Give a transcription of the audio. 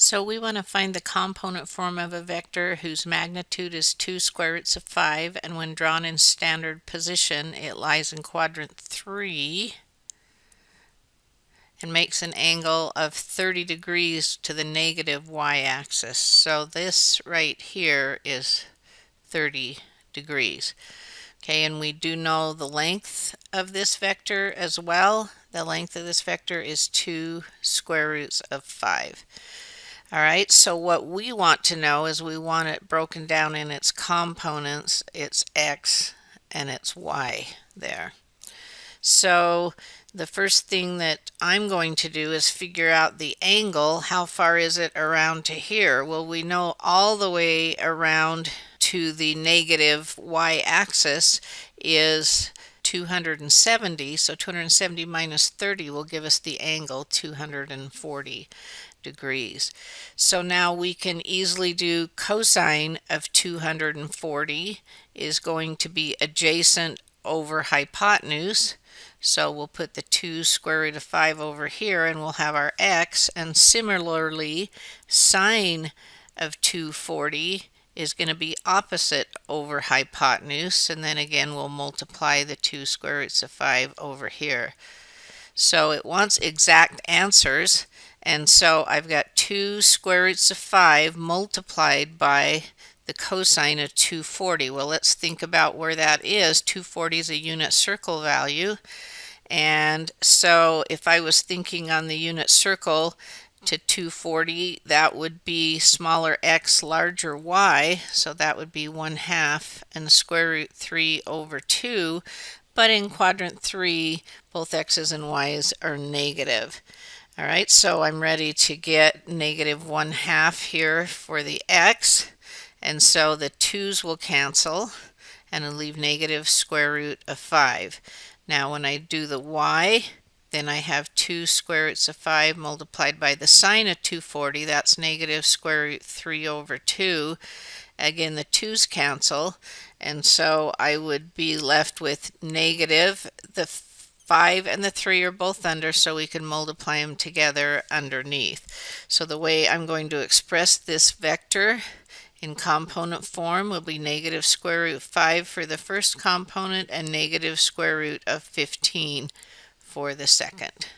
So we want to find the component form of a vector whose magnitude is 2 square roots of 5, and when drawn in standard position it lies in quadrant 3 and makes an angle of 30 degrees to the negative y-axis. So this right here is 30 degrees. Okay, and we do know the length of this vector as well. The length of this vector is 2 square roots of 5. All right, so what we want to know is we want it broken down in its components, its x and its y there. So the first thing that I'm going to do is figure out the angle. How far is it around to here? Well, we know all the way around to the negative y-axis is 270, so 270 minus 30 will give us the angle 240 degrees. So now we can easily do cosine of 240 is going to be adjacent over hypotenuse. So we'll put the 2 square root of 5 over here and we'll have our x, and similarly sine of 240 is going to be opposite over hypotenuse, and then again we'll multiply the 2 square roots of 5 over here. So it wants exact answers, and so I've got 2 square roots of 5 multiplied by the cosine of 240. Well, let's think about where that is. 240 is a unit circle value, and so if I was thinking on the unit circle to 240, that would be smaller x, larger y, so that would be 1/2 and the square root 3 over 2. But in quadrant 3, both x's and y's are negative. All right, so I'm ready to get negative 1/2 here for the x, and so the 2's will cancel and I'll leave negative square root of 5. Now when I do the y, then I have 2 square roots of 5 multiplied by the sine of 240. That's negative square root 3 over 2. Again, the 2's cancel, and so I would be left with negative. The 5 and the 3 are both under, so we can multiply them together underneath. So the way I'm going to express this vector in component form will be negative square root 5 for the first component and negative square root of 15 for the second.